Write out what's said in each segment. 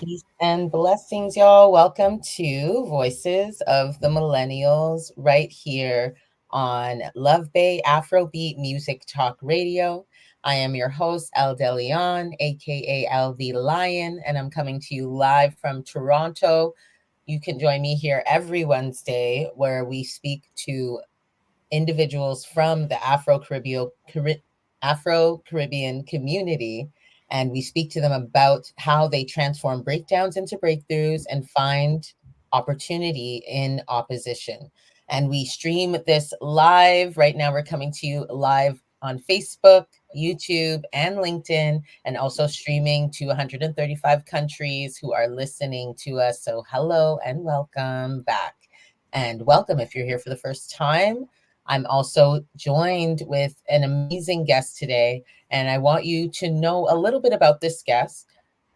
Peace and blessings, y'all. Welcome to Voices of the Millennials right here on Love Bay Afrobeat Music Talk Radio. I am your host, Elle de Lyon, aka Elle the Lion, and I'm coming to you live from Toronto. You can join me here every Wednesday where we speak to individuals from the Afro Caribbean community, and we speak to them about how they transform breakdowns into breakthroughs and find opportunity in opposition. And we stream this live. Right now, we're coming to you live on Facebook, YouTube, and LinkedIn, and also streaming to 135 countries who are listening to us. So, hello and welcome back. And welcome if you're here for the first time. I'm also joined with an amazing guest today, and I want you to know a little bit about this guest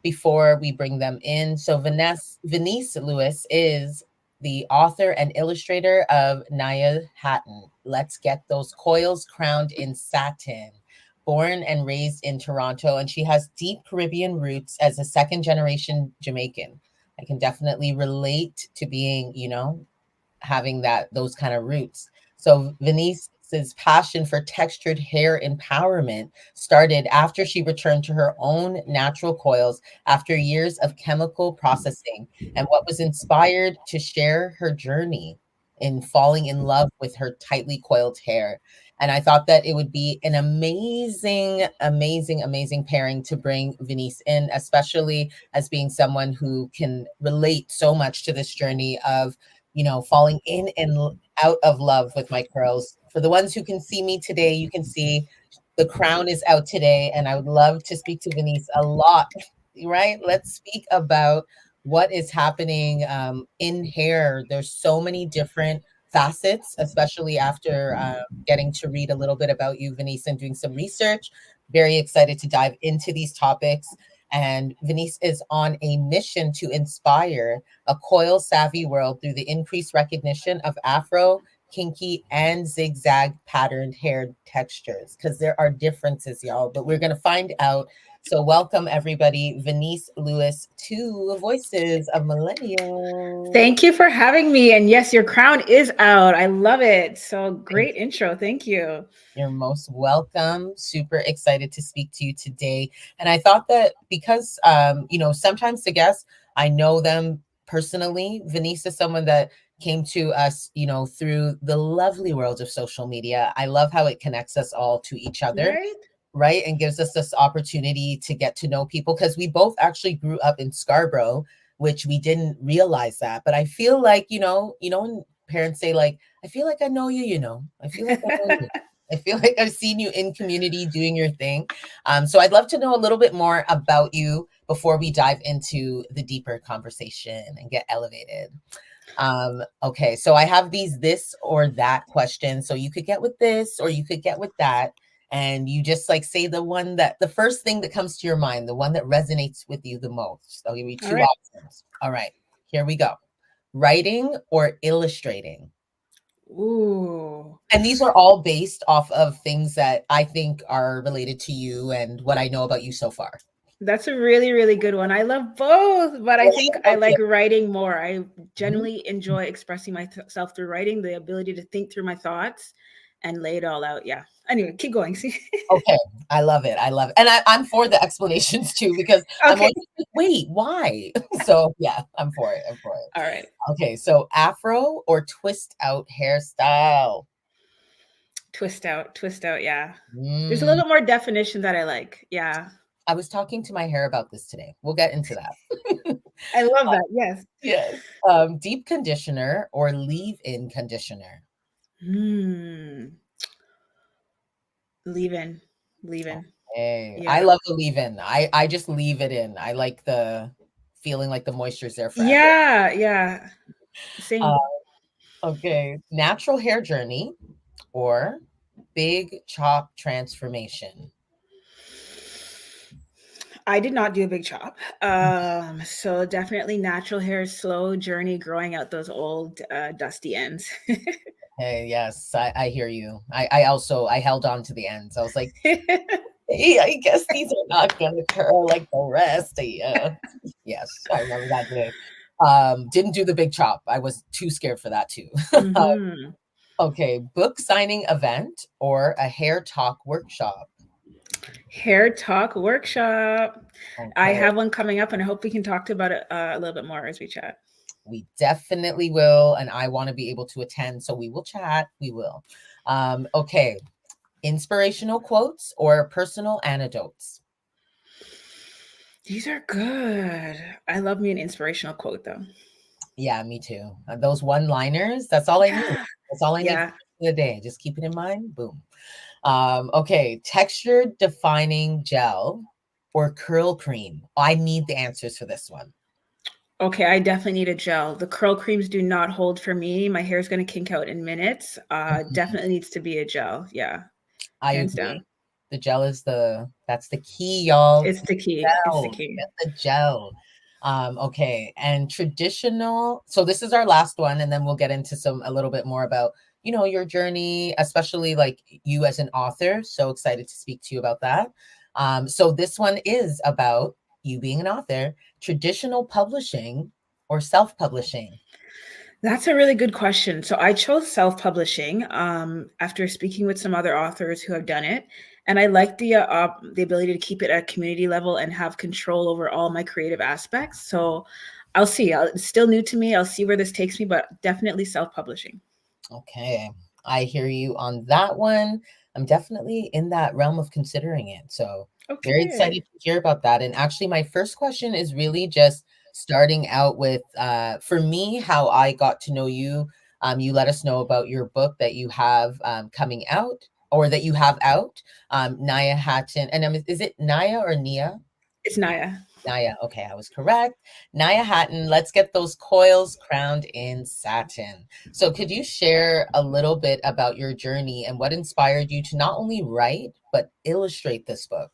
before we bring them in. So, Venesse Lewis is the author and illustrator of Naya Hatton. Let's get those coils crowned in satin. Born and raised in Toronto, and she has deep Caribbean roots as a second generation Jamaican. I can definitely relate to being, having those kind of roots. So Venesse's passion for textured hair empowerment started after she returned to her own natural coils after years of chemical processing, and what was inspired to share her journey in falling in love with her tightly coiled hair. And I thought that it would be an amazing, amazing, amazing pairing to bring Venesse in, especially as being someone who can relate so much to this journey of falling in and out of love with my curls. For the ones who can see me today, you can see the crown is out today, and I would love to speak to Venesse a lot, right? Let's speak about what is happening in hair. There's so many different facets, especially after getting to read a little bit about you, Venesse, and doing some research. Very excited to dive into these topics. And Venesse is on a mission to inspire a coil savvy world through the increased recognition of Afro, kinky, and zigzag patterned hair textures. Because there are differences, y'all, but we're going to find out. So, welcome everybody, Venesse Lewis to Voices of Millennials. Thank you for having me. And yes, your crown is out. I love it. So great intro. Thank you. You're most welcome. Super excited to speak to you today. And I thought that because, sometimes the guests, I know them personally. Venesse is someone that came to us, through the lovely world of social media. I love how it connects us all to each other. Right? Right. And gives us this opportunity to get to know people because we both actually grew up in Scarborough, which we didn't realize that. But I feel like, when parents say, like, I feel like I know you, I feel like I know you. I feel like I've seen you in community doing your thing. So I'd love to know a little bit more about you before we dive into the deeper conversation and get elevated. Okay, so I have these this or that questions. So you could get with this or you could get with that. And you just like say the first thing that comes to your mind, the one that resonates with you the most. I'll give you All two right. options. All right, here we go. Writing or illustrating? Ooh, And these are all based off of things that I think are related to you and what I know about you so far. that's a really, really good one. I love both, but I think I Okay. like writing more. I Mhm. generally enjoy expressing myself through writing, the ability to think through my thoughts and lay it all out. Yeah. Anyway, keep going. See? Okay, I love it. I love it. And I'm for the explanations too, because I'm Okay. always like, wait, why? So yeah, I'm for it. I'm for it. All right. Okay, so afro or twist out hairstyle? Twist out, twist out. Yeah. There's a Mm, little bit more definition that I like. Yeah. I was talking to my hair about this today. We'll get into that. I love that. Yes. Yes. Deep conditioner or leave-in conditioner? Hmm. Leave in. Leave in. Hey, I Yeah. love the leave-in. I just leave it in. I like the feeling like the moisture's there forever. Yeah. Yeah. Uh, Same. okay, natural hair journey or big chop transformation? I did not do a big chop. So definitely natural hair, slow journey growing out those old dusty ends. Hey, yes, I hear you. I also I held on to the ends. I was like, I guess these are not gonna curl like the rest. Yeah. Yes, I remember that day. Didn't do the big chop. I was too scared for that too. Mhm. Okay, book signing event or a hair talk workshop? Hair talk workshop. I Okay, have one coming up, and I hope we can talk about it a little bit more as we chat. we definitely will, and I want to be able to attend, so we will chat. We will. Okay, inspirational quotes or personal anecdotes? These are good. I love me an inspirational quote, though. Yeah, me too. Those one-liners, that's all I need. Yeah. That's all I need Yeah. for the day. Just keep it in mind. Boom. Okay, texture defining gel or curl cream? I need the answers for this one. Okay, I definitely need a gel. The curl creams do not hold for me. My hair is going to kink out in minutes. Mhm. Definitely needs to be a gel. Yeah, I hands agree. down. The gel is that's the key, y'all. It's the key. It's the Gel. key. Get the gel. Okay, and traditional. So this is our last one, and then we'll get into a little bit more about your journey, especially like you as an author. So excited to speak to you about that. So this one is about you being an author, traditional publishing or self-publishing. That's a really good question. So I chose self-publishing after speaking with some other authors who have done it, and I like the ability to keep it at community level and have control over all my creative aspects. So I'll see. It's still new to me. I'll see where this takes me, but definitely self-publishing. Okay, I hear you on that one. I'm definitely in that realm of considering it. So, very Okay. excited to hear about that. And actually, my first question is really just starting out with for me, how I got to know you. You let us know about your book that you have coming out or that you have out, Naya Hatton. And is it Naya or Nia? It's Naya. Naya. Okay, I was correct. Naya Hatton, let's get those coils crowned in satin. So, could you share a little bit about your journey and what inspired you to not only write, but illustrate this book?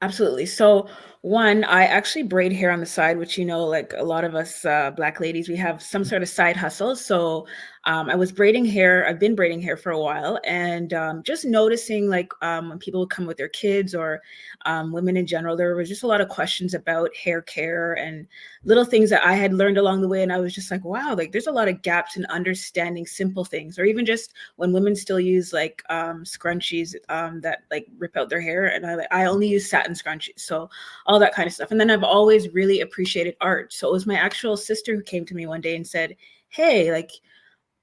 Absolutely. So, one, I actually braid hair on the side, which, like a lot of us Black ladies, we have some sort of side hustle. So, I was braiding hair. I've been braiding hair for a while, and just noticing like when people would come with their kids or women in general, there was just a lot of questions about hair care and little things that I had learned along the way. And I was just like, wow, like there's a lot of gaps in understanding simple things, or even just when women still use like scrunchies that like rip out their hair, and I only use satin scrunchies, so all that kind of stuff. And then I've always really appreciated art, so it was my actual sister who came to me one day and said, "Hey, like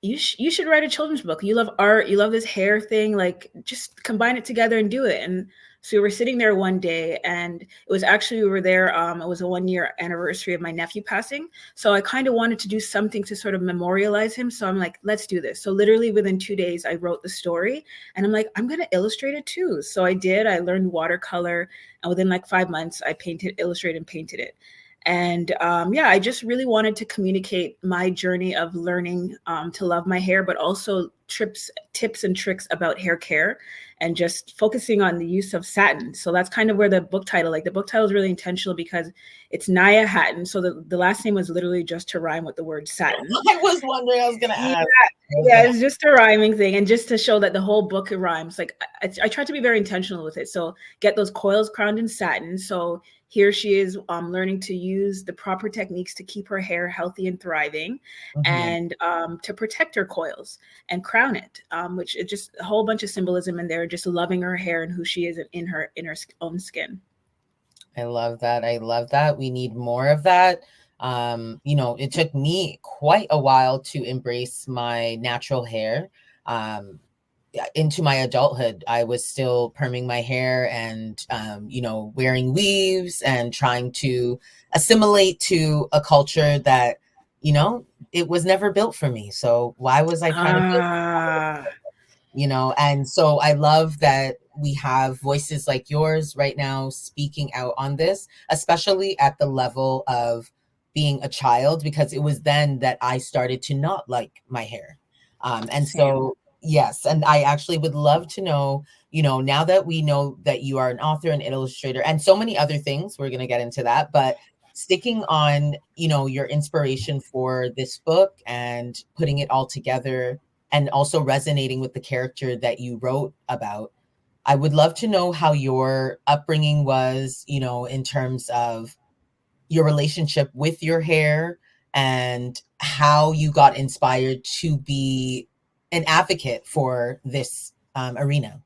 you should write a children's book. You love art, you love this hair thing, like just combine it together and do it." And so we were sitting there one day, and it was actually we were there it was a 1 year anniversary of my nephew passing, so I kind of wanted to do something to sort of memorialize him. So I'm like, let's do this. So literally within 2 days I wrote the story, and I'm like, I'm going to illustrate it too. So I did. I learned watercolor, and within like 5 months I illustrated and painted it. And yeah, I just really wanted to communicate my journey of learning to love my hair, but also tips and tricks about hair care, and just focusing on the use of satin. So that's kind of where the book title is really intentional because it's Naya Hatton. So the last name was literally just to rhyme with the word satin. I was wondering, I was going to Yeah, ask. yeah, it's just a rhyming thing, and just to show that the whole book rhymes. Like I tried to be very intentional with it. So get those coils crowned in satin. So here she is, learning to use the proper techniques to keep her hair healthy and thriving, Mhm. and to protect her coils and crown it. Which is just a whole bunch of symbolism in there, just loving her hair and who she is in her own skin. I love that. I love that. We need more of that. It took me quite a while to embrace my natural hair. Um, into my adulthood, I was still perming my hair and, wearing weaves and trying to assimilate to a culture that, it was never built for me. So why was I trying to build? Ah, And so I love that we have voices like yours right now speaking out on this, especially at the level of being a child, because it was then that I started to not like my hair. And same. so, yes, and I actually would love to know, now that we know that you are an author and illustrator and so many other things, we're going to get into that, but sticking on, your inspiration for this book and putting it all together and also resonating with the character that you wrote about. I would love to know how your upbringing was, you know, in terms of your relationship with your hair and how you got inspired to be an advocate for this arena.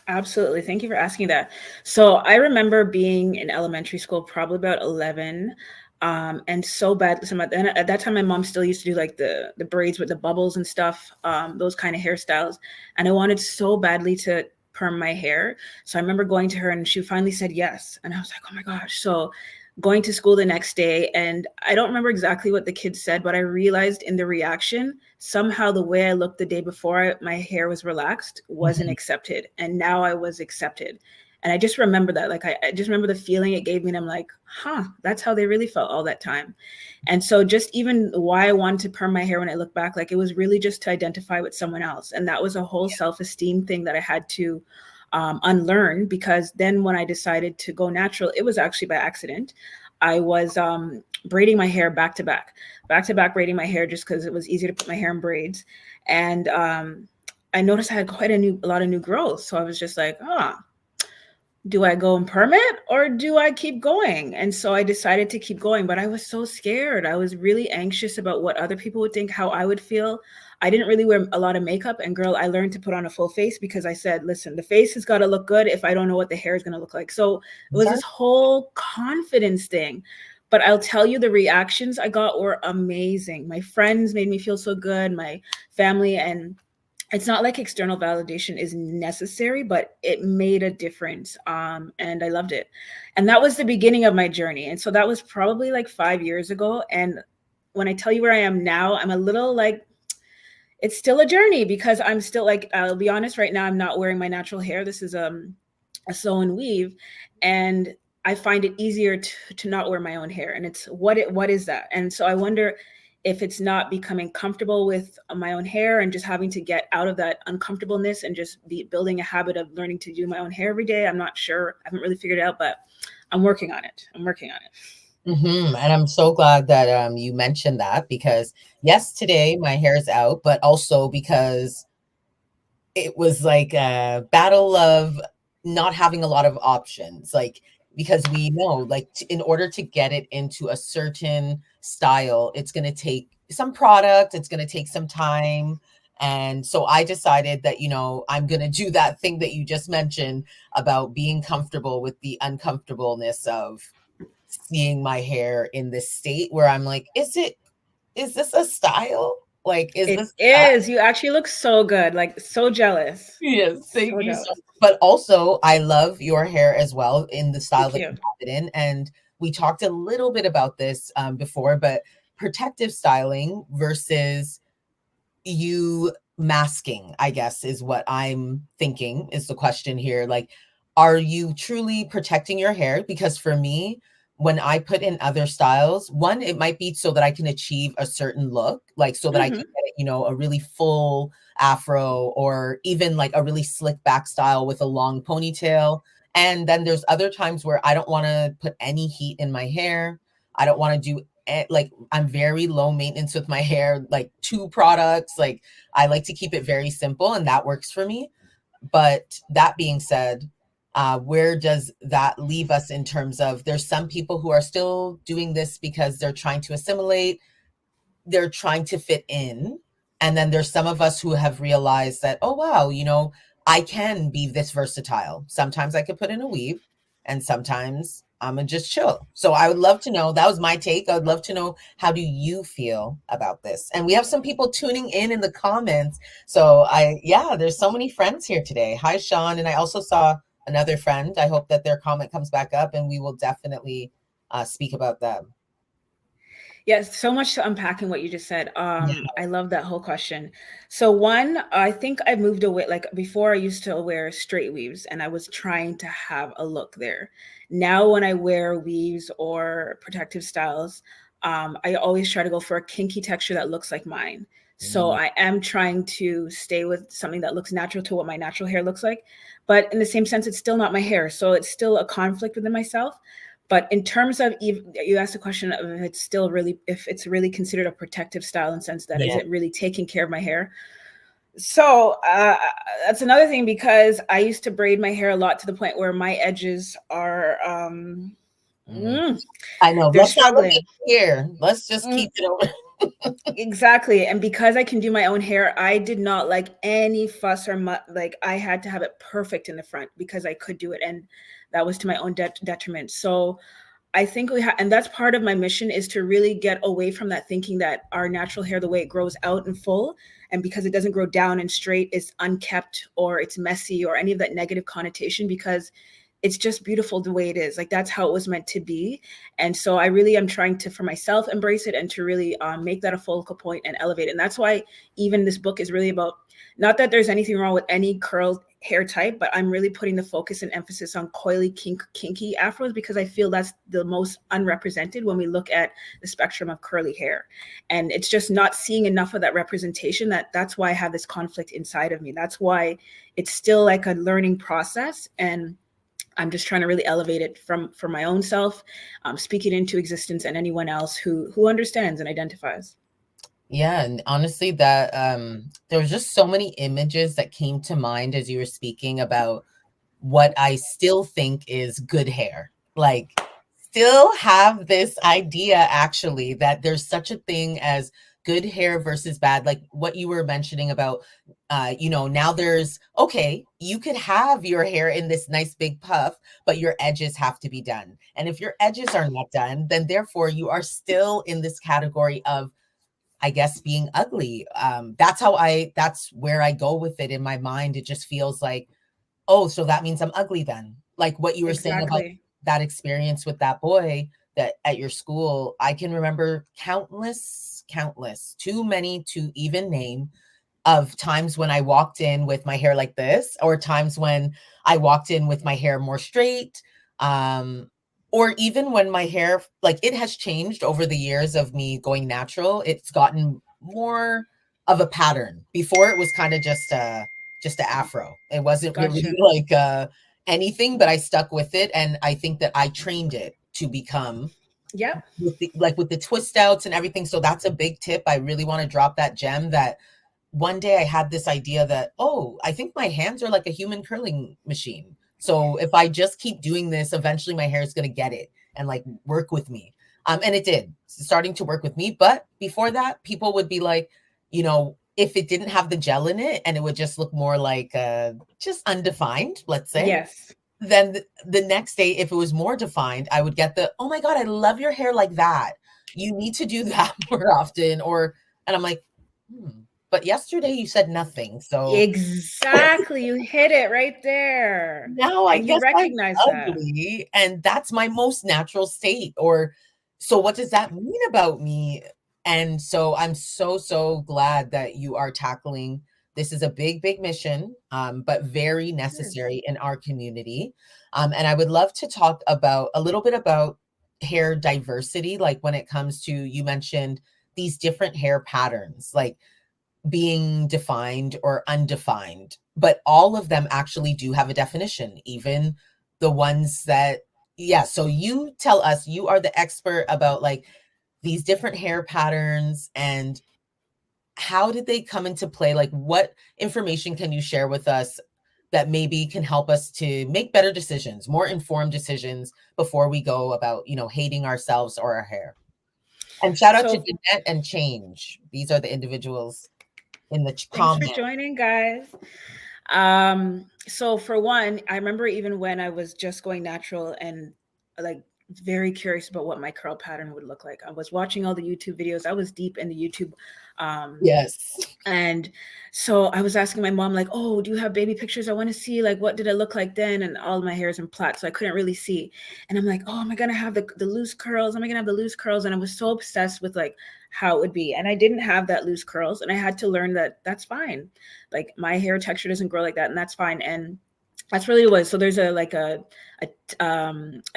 Absolutely. Thank you for asking that. So I remember being in elementary school, probably about 11. And so bad. So at that time, my mom still used to do like the braids with the bubbles and stuff, those kind of hairstyles. And I wanted so badly to perm my hair. So I remember going to her and she finally said yes. And I was like, oh my gosh. So going to school the next day, and I don't remember exactly what the kids said, but I realized in the reaction, somehow the way I looked the day before my hair was relaxed wasn't Mhm. accepted. And now I was accepted. And I just remember that. Like, I just remember the feeling it gave me. And I'm like, huh, that's how they really felt all that time. And so just even why I wanted to perm my hair when I look back, like it was really just to identify with someone else. And that was a whole self-esteem thing that I had to unlearn, because then when I decided to go natural, it was actually by accident. I was braiding my hair back to back braiding my hair just because it was easier to put my hair in braids. And I noticed I had quite a lot of new growth. So I was just like, do I go and perm it or do I keep going? And so I decided to keep going, but I was so scared. I was really anxious about what other people would think, how I would feel. I didn't really wear a lot of makeup, and girl, I learned to put on a full face because I said, listen, the face has got to look good if I don't know what the hair is going to look like. So it was this whole confidence thing. But I'll tell you, the reactions I got were amazing. My friends made me feel so good, my family, and it's not like external validation is necessary, but it made a difference. And I loved it. And that was the beginning of my journey. And so that was probably like 5 years ago. And when I tell you where I am now, I'm a little like, it's still a journey, because I'm still like, I'll be honest, right now, I'm not wearing my natural hair. This is a sew and weave. And I find it easier to not wear my own hair. And it's what is that? And so I wonder if it's not becoming comfortable with my own hair and just having to get out of that uncomfortableness and just building a habit of learning to do my own hair every day. I'm not sure. I haven't really figured it out, but I'm working on it. And I'm so glad that you mentioned that, because yes, today my hair is out, but also because it was like a battle of not having a lot of options. Like, because we know, like, in order to get it into a certain style, it's going to take some product, it's going to take some time. And so I decided that, you know, I'm going to do that thing that you just mentioned about being comfortable with the uncomfortableness of seeing my hair in this state where I'm like, is this a style? Like, is It this is. You actually look so good. Like, so jealous. Yes, thank So you so jealous. much. But also, I love your hair as well in the style Thank that you you. have it in. And we talked a little bit about this before, but protective styling versus you masking, I guess, is what I'm thinking is the question here. Like, are you truly protecting your hair? Because for me, when I put in other styles, one, it might be so that I can achieve a certain look, like so that I can Mm-hmm. get, you know, a really full afro, or even like a really slick back style with a long ponytail. And then there's other times where I don't want to put any heat in my hair. I don't want to do like, I'm very low maintenance with my hair, like 2 products. Like, I like to keep it very simple, and that works for me. But that being said, where does that leave us in terms of, there's some people who are still doing this because they're trying to assimilate, they're trying to fit in. And then there's some of us who have realized that, oh, wow, you know, I can be this versatile. Sometimes I could put in a weave, and sometimes I'm gonna just chill. So I would love to know, that was my take. I would love to know, how do you feel about this? And we have some people tuning in the comments. So yeah, there's so many friends here today. Hi, Sean. And I also saw another friend. I hope that their comment comes back up, and we will definitely speak about them. Yes, so much to unpack in what you just said. Yeah. I love that whole question. So one, I think I moved away. Like before, I used to wear straight weaves, and I was trying to have a look there. Now, when I wear weaves or protective styles, I always try to go for a kinky texture that looks like mine. So Mm. I am trying to stay with something that looks natural to what my natural hair looks like. But in the same sense, it's still not my hair. So it's still a conflict within myself. But in terms of, you asked the question of if it's really considered a protective style, in the sense that is Yeah. it really taking care of my hair? So that's another thing, because I used to braid my hair a lot to the point where my edges are Mm. I know. they're Let's not look at struggling. here. Let's just Mm, keep it over. exactly. And because I can do my own hair, I did not like any fuss or like I had to have it perfect in the front because I could do it, and that was to my own detriment. So I think we have, and that's part of my mission, is to really get away from that thinking that our natural hair, the way it grows out and full, and because it doesn't grow down and straight, is unkept or it's messy or any of that negative connotation, because it's just beautiful the way it is. Like that's how it was meant to be. And so I really am trying to, for myself, embrace it and to really make that a focal point and elevate it. And that's why even this book is really about, not that there's anything wrong with any curled hair type, but I'm really putting the focus and emphasis on coily, kinky afros, because I feel that's the most unrepresented when we look at the spectrum of curly hair. And it's just not seeing enough of that representation. That's why I have this conflict inside of me. That's why it's still like a learning process. And I'm just trying to really elevate it for my own self, speak it into existence, and anyone else who understands and identifies. Yeah, and honestly, that there was just so many images that came to mind as you were speaking about what I still think is good hair. Like, still have this idea actually that there's such a thing as good hair versus bad. Like what you were mentioning about, now there's, okay, you could have your hair in this nice big puff, but your edges have to be done. And if your edges are not done, then therefore you are still in this category of, I guess, being ugly. That's where I go with it in my mind. It just feels like, oh, so that means I'm ugly then. Like what you were saying about Exactly. that experience with that boy that at your school, I can remember countless, too many to even name, of times when I walked in with my hair like this, or times when I walked in with my hair more straight, um, or even when my hair, like, it has changed over the years of me going natural. It's gotten more of a pattern. Before it was kind of just a afro. It wasn't really Gotcha. like anything, but I stuck with it, and I think that I trained it to become Yep. with the twist outs and everything. So that's a big tip. I really want to drop that gem that one day I had this idea that, oh, I think my hands are like a human curling machine. So if I just keep doing this, eventually my hair is going to get it and like work with me. And it did, starting to work with me. But before that, people would be like, if it didn't have the gel in it and it would just look more like just undefined, let's say, Yes. then the next day, if it was more defined, I would get the, oh my God, I love your hair like that. You need to do that more often. And I'm like, but yesterday you said nothing. So Exactly. You hit it right there. now I And you guess I'm recognize that. ugly and that's my most natural state. Or so what does that mean about me? And so I'm so, so glad that you are tackling this. Is a big, big mission, but very Yes. necessary in our community. And I would love to talk about a little bit about hair diversity, like when it comes to, you mentioned these different hair patterns, like being defined or undefined, but all of them actually do have a definition, even the ones that, yeah. So you tell us, you are the expert about like these different hair patterns, and how did they come into play? Like what information can you share with us that maybe can help us to make better decisions, more informed decisions before we go about, hating ourselves or our hair? And shout out to So Jeanette and Change. These are the individuals in the thanks for comment. joining, guys. So for one, I remember even when I was just going natural and like very curious about what my curl pattern would look like. I was watching all the YouTube videos. I was deep in the YouTube. Um, Yes. and so I was asking my mom, like, oh, do you have baby pictures? I want to see, like, what did it look like then? And all my hair is in plaits, so I couldn't really see. And I'm like, oh, am I going to have the loose curls? Am I going to have the loose curls? And I was so obsessed with like how it would be. And I didn't have that loose curls. And I had to learn that that's fine. Like my hair texture doesn't grow like that. And that's fine. And that's really what it was. So there's a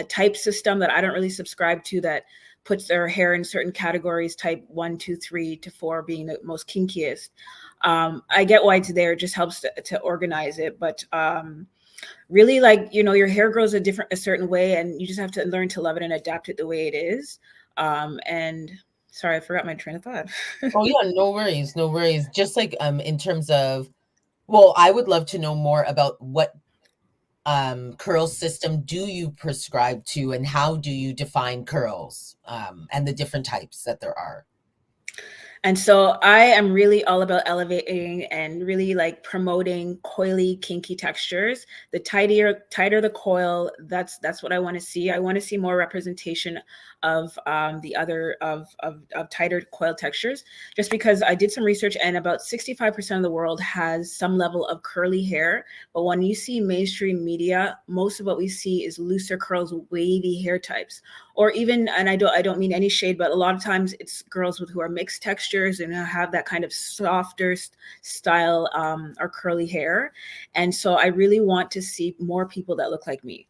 type system that I don't really subscribe to, that puts their hair in certain categories, type 1, 2, 3 to 4 being the most kinkiest. I get why it's there. It just helps to organize it. But really, like, your hair grows a certain way, and you just have to learn to love it and adapt it the way it is. And sorry, I forgot my train of thought. Oh yeah, no worries, no worries. Just like in terms of Well, I would love to know more about what curl system do you prescribe to, and how do you define curls, and the different types that there are? And so I am really all about elevating and really like promoting coily, kinky textures. The tighter the coil, that's what I want to see. I want to see more representation of the other of tighter coil textures. Just because I did some research, and about 65% of the world has some level of curly hair. But when you see mainstream media, most of what we see is looser curls, wavy hair types. Or even, and I don't mean any shade, but a lot of times it's girls who are mixed textures and have that kind of softer style or curly hair. And so I really want to see more people that look like me.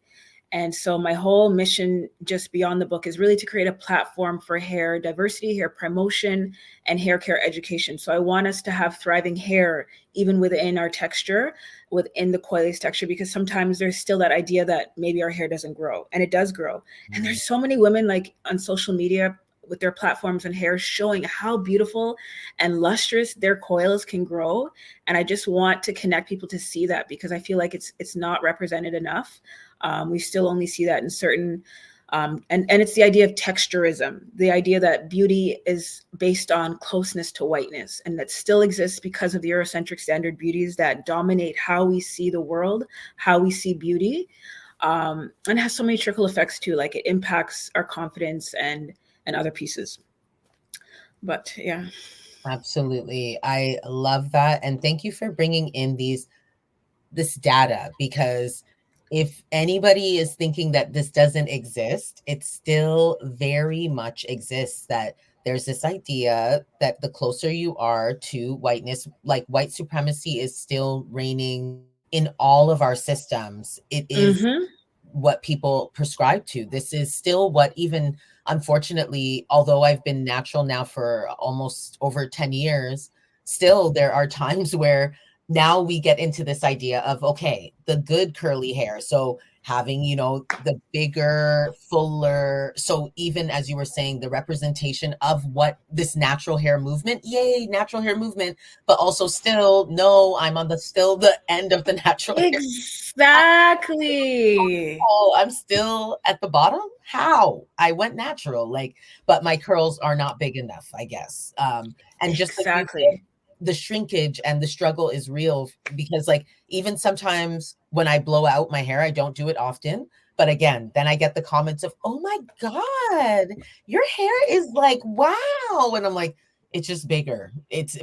And so my whole mission just beyond the book is really to create a platform for hair diversity, hair promotion, and hair care education. So I want us to have thriving hair even within our texture, within the coiliest texture, because sometimes there's still that idea that maybe our hair doesn't grow, and it does grow. And there's so many women like on social media with their platforms and hair showing how beautiful and lustrous their coils can grow. And I just want to connect people to see that, because I feel like it's not represented enough. We still only see that in certain, and it's the idea of texturism, the idea that beauty is based on closeness to whiteness, and that still exists because of the Eurocentric standard beauties that dominate how we see the world, how we see beauty. And it has so many trickle effects too, like it impacts our confidence and other pieces. But yeah. Absolutely. I love that. And thank you for bringing in this data, because if anybody is thinking that this doesn't exist, it still very much exists. That there's this idea that the closer you are to whiteness, like white supremacy is still reigning in all of our systems. It is what people prescribe to. This is still what, even unfortunately, although I've been natural now for almost over 10 years, still there are times where now we get into this idea of, okay, the good curly hair. So having, the bigger, fuller. So even as you were saying, the representation of what this natural hair movement, yay, natural hair movement, but also still, no, I'm on the end of the natural hair. Exactly. Oh, I'm still at the bottom. How? I went natural, but my curls are not big enough, I guess. And just like you said, Exactly. the shrinkage and the struggle is real, because even sometimes when I blow out my hair, I don't do it often. But again, then I get the comments of, oh my God, your hair is wow. And I'm like, it's just bigger.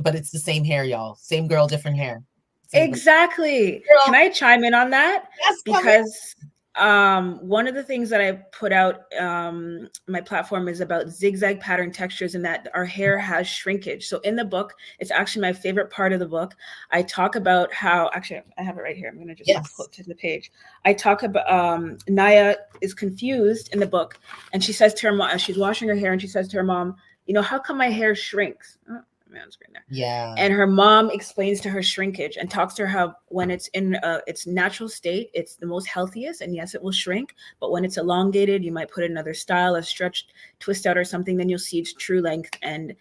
But it's the same hair, y'all. Same girl, different hair. Same Exactly. Can girl. I chime in on that? Yes, come in. Because one of the things that I put out my platform is about zigzag pattern textures, and that our hair has shrinkage. So in the book, it's actually my favorite part of the book. I talk about how, actually, I have it right here. I'm going to just flip to the page. I talk about Naya is confused in the book, and she says to her mom, as she's washing her hair, and she says to her mom, how come my hair shrinks? On screen there. Yeah. And her mom explains to her shrinkage and talks to her how when it's in its natural state, it's the most healthiest, and yes, it will shrink. But when it's elongated, you might put another style, a stretched twist out or something, then you'll see its true length. And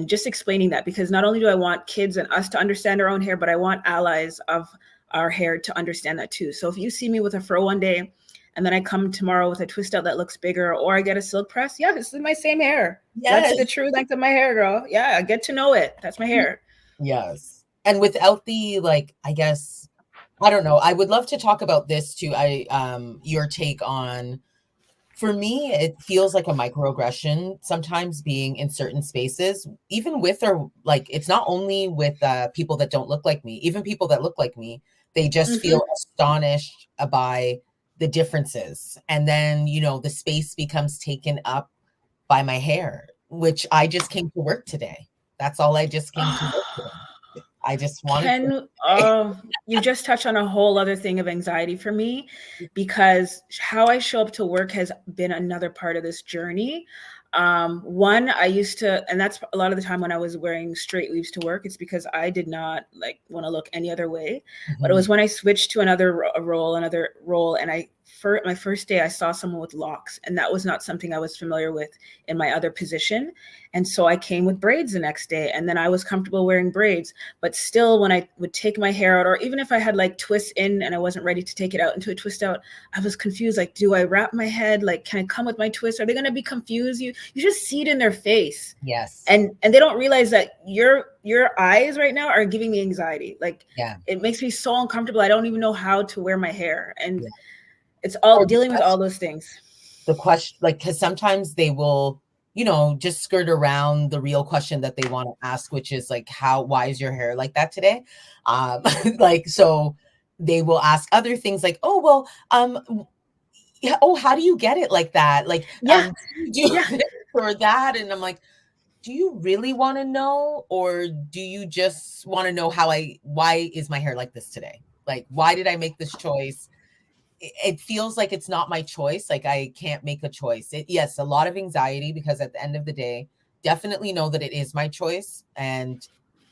just explaining that, because not only do I want kids and us to understand our own hair, but I want allies of our hair to understand that too. So if you see me with a fro one day, and then I come tomorrow with a twist out that looks bigger, or I get a silk press, yeah, this is my same hair. Yes. That's the true length of my hair, girl. Yeah, get to know it. That's my hair. Yes. And without the, I guess, I don't know, I would love to talk about this too. Your take on, for me, it feels like a microaggression sometimes being in certain spaces, even with, or it's not only with people that don't look like me, even people that look like me, they just feel astonished by the differences. And then, the space becomes taken up by my hair, which I just came to work today. That's all I just came to work today. I just wanted you just touched on a whole other thing of anxiety for me, because how I show up to work has been another part of this journey. One, I used to, and that's a lot of the time when I was wearing straight weaves to work, it's because I did not like want to look any other way. But it was when I switched to another role, and my first day I saw someone with locks, and that was not something I was familiar with in my other position. And so I came with braids the next day, and then I was comfortable wearing braids. But still, when I would take my hair out, or even if I had like twists in and I wasn't ready to take it out into a twist out, I was confused. Like, do I wrap my head? Like, can I come with my twist? Are they going to be confused? You just see it in their face. Yes. And they don't realize that your eyes right now are giving me anxiety. Like, yeah, it makes me so uncomfortable. I don't even know how to wear my hair. And yeah. it's all dealing with all those things. The question, like, because sometimes they will, you know, just skirt around the real question that they want to ask, which is like, why is your hair like that today? Like, so they will ask other things like, oh, well, yeah, oh, how do you get it like that? Like, Yeah. do this or that? And I'm like, do you really want to know, or do you just want to know why is my hair like this today? Like, why did I make this choice? It feels like it's not my choice. Like, I can't make a choice. Yes, a lot of anxiety, because at the end of the day, definitely know that it is my choice, and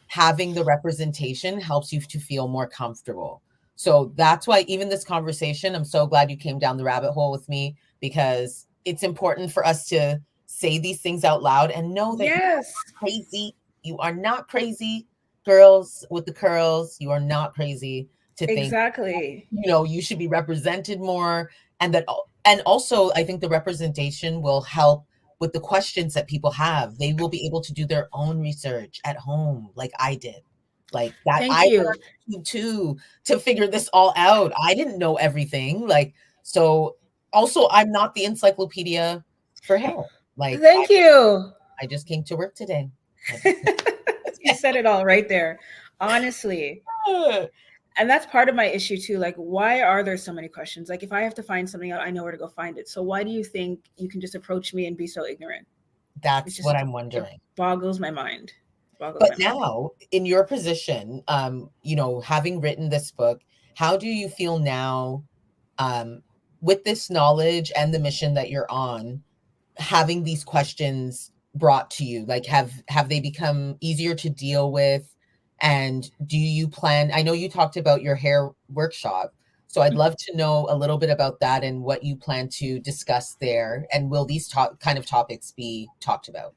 having the representation helps you to feel more comfortable. So that's why even this conversation, I'm so glad you came down the rabbit hole with me, because it's important for us to say these things out loud and know that you're not crazy. You are not crazy, girls with the curls. You are not crazy to think, exactly, you know, you should be represented more. And also I think the representation will help with the questions that people have. They will be able to do their own research at home, like I did. Like that, Thank I you. learned too to figure this all out. I didn't know everything. Like, so also, I'm not the encyclopedia for hair. Like, Thank you. I just came to work today. You said it all right there, honestly. And that's part of my issue too. Like, why are there so many questions? Like, if I have to find something out, I know where to go find it. So why do you think you can just approach me and be so ignorant? That's what I'm wondering. It boggles my mind. But now, in your position, you know, having written this book, how do you feel now, with this knowledge and the mission that you're on, having these questions brought to you? Like, have they become easier to deal with? And do you plan, I know you talked about your hair workshop, so I'd love to know a little bit about that and what you plan to discuss there. And will these kind of topics be talked about?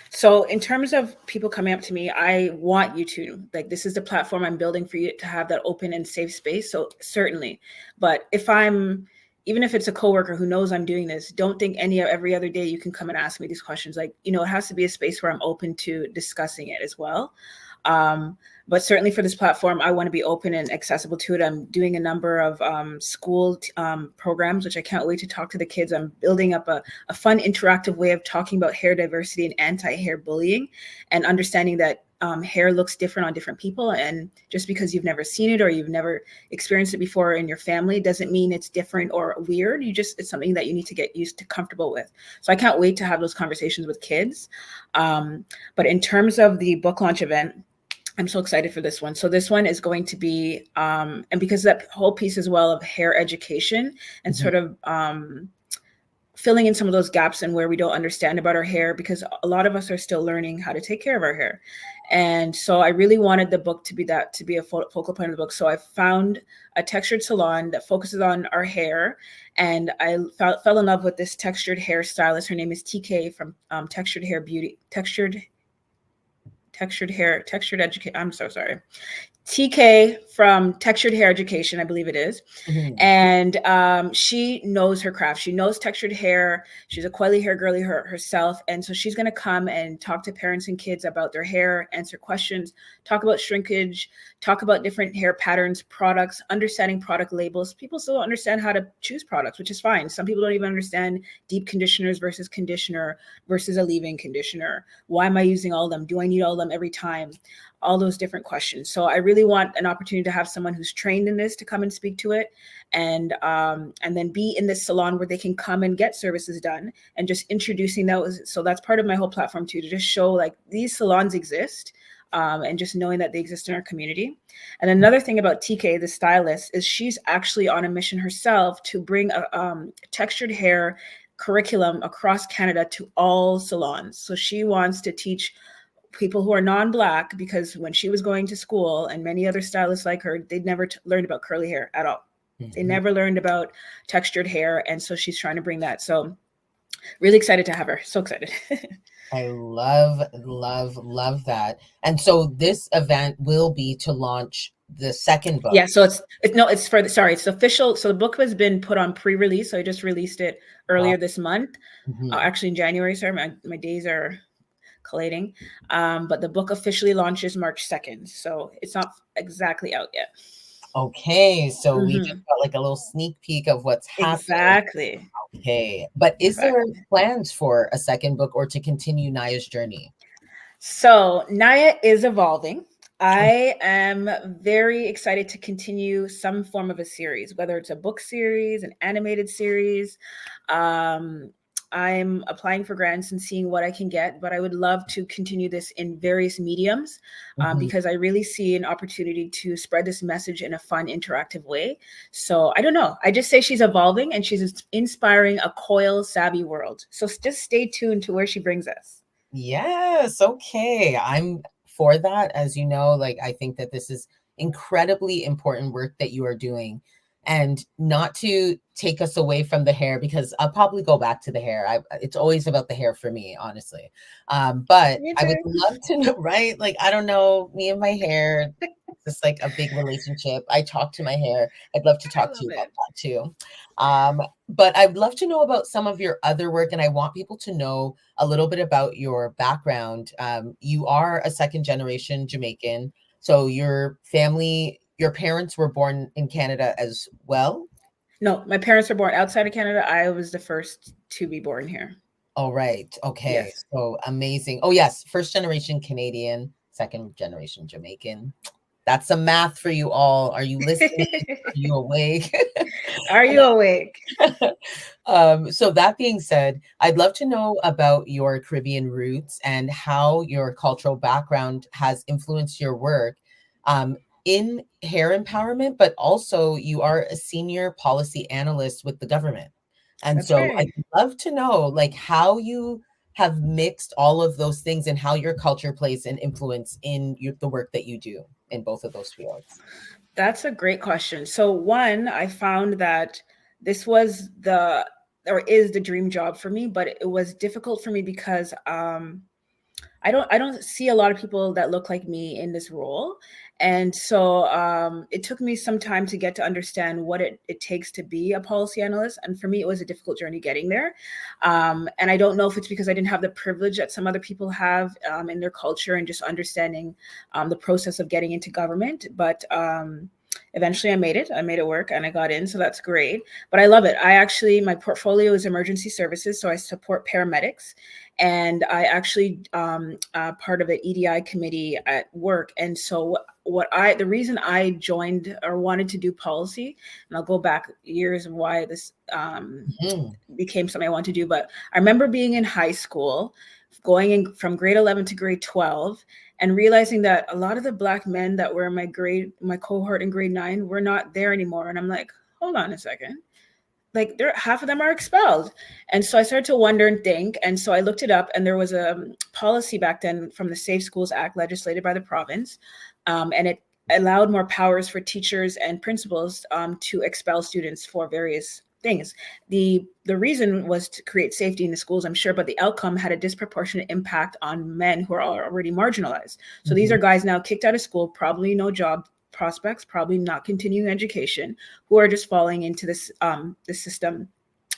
So in terms of people coming up to me, I want you to, like, this is the platform I'm building for you to have that open and safe space. So certainly, but even if it's a coworker who knows I'm doing this, don't think every other day you can come and ask me these questions. Like, you know, it has to be a space where I'm open to discussing it as well. But certainly for this platform, I want to be open and accessible to it. I'm doing a number of school programs, which I can't wait to talk to the kids. I'm building up a fun, interactive way of talking about hair diversity and anti-hair bullying, and understanding that hair looks different on different people. And just because you've never seen it or you've never experienced it before in your family doesn't mean it's different or weird. It's something that you need to get used to, comfortable with. So I can't wait to have those conversations with kids. But in terms of the book launch event, I'm so excited for this one. So this one is going to be, and because that whole piece as well of hair education and sort of filling in some of those gaps and where we don't understand about our hair, because a lot of us are still learning how to take care of our hair. And so I really wanted the book to be a focal point of the book. So I found a textured salon that focuses on our hair. And I fell in love with this textured hair stylist. Her name is TK from Textured Education. I'm so sorry. TK from Textured Hair Education, I believe it is. And she knows her craft. She knows textured hair. She's a COILY hair girly herself. And so she's going to come and talk to parents and kids about their hair, answer questions, talk about shrinkage, talk about different hair patterns, products, understanding product labels. People still don't understand how to choose products, which is fine. Some people don't even understand deep conditioners versus conditioner versus a leave-in conditioner. Why am I using all of them? Do I need all of them every time? All those different questions. So I really want an opportunity to have someone who's trained in this to come and speak to it, and then be in this salon where they can come and get services done, and just introducing those. So that's part of my whole platform too, to just show like these salons exist, and just knowing that they exist in our community. And another thing about TK, the stylist, is she's actually on a mission herself to bring a textured hair curriculum across Canada to all salons. So she wants to teach people who are non-Black, because when she was going to school and many other stylists like her, they'd never learned about curly hair at all. They never learned about textured hair. And so she's trying to bring that. So really excited to have her. So excited. I love, love, love that. And so this event will be to launch the second book. Yeah, so it's for the, sorry, it's official. So the book has been put on pre-release. So I just released it earlier this month, actually in January. Sorry, my days are collating. But the book officially launches March 2nd. So it's not exactly out yet. Okay, so we just got like a little sneak peek of what's happening. Exactly. Okay, but is there plans for a second book or to continue Naya's journey? So Naya is evolving. I am very excited to continue some form of a series, whether it's a book series, an animated series. I'm applying for grants and seeing what I can get, but I would love to continue this in various mediums because I really see an opportunity to spread this message in a fun, interactive way. So I don't know. I just say she's evolving and she's inspiring a coil savvy world. So just stay tuned to where she brings us. Yes. Okay. I'm for that. As you know, like, I think that this is incredibly important work that you are doing, and not to take us away from the hair, because I'll probably go back to the hair. It's always about the hair for me, honestly. But I would love to know, right? Like, I don't know, me and my hair, it's just like a big relationship. I talk to my hair. I'd love to talk to you about that too. But I'd love to know about some of your other work, and I want people to know a little bit about your background. You are a second generation Jamaican, so your family, your parents were born in Canada as well? No, my parents were born outside of Canada. I was the first to be born here. All right. Okay. Yes. So amazing. Oh, yes. First generation Canadian, second generation Jamaican. That's some math for you all. Are you listening? Are you awake? Are you awake? So that being said, I'd love to know about your Caribbean roots and how your cultural background has influenced your work in hair empowerment, but also you are a senior policy analyst with the government. And That's so I'd right. love to know, like, how you have mixed all of those things and how your culture plays an influence in the work that you do in both of those fields. That's a great question. So one, I found that this was or is the dream job for me, but it was difficult for me because I don't see a lot of people that look like me in this role. And so it took me some time to get to understand what it takes to be a policy analyst. And for me, it was a difficult journey getting there. And I don't know if it's because I didn't have the privilege that some other people have in their culture and just understanding the process of getting into government. But eventually I made it work and I got in. So that's great. But I love it. My portfolio is emergency services. So I support paramedics. And I actually part of the EDI committee at work. And so the reason I joined or wanted to do policy, and I'll go back years of why this became something I wanted to do. But I remember being in high school, going in from grade 11 to grade 12, and realizing that a lot of the Black men that were in my cohort in grade 9 were not there anymore. And I'm like, hold on a second. Like half of them are expelled. And so I started to wonder and think. And so I looked it up, and there was a policy back then from the Safe Schools Act legislated by the province. And it allowed more powers for teachers and principals to expel students for various things. The reason was to create safety in the schools, I'm sure, but the outcome had a disproportionate impact on men who are already marginalized. So these are guys now kicked out of school, probably no job prospects, probably not continuing education, who are just falling into this system,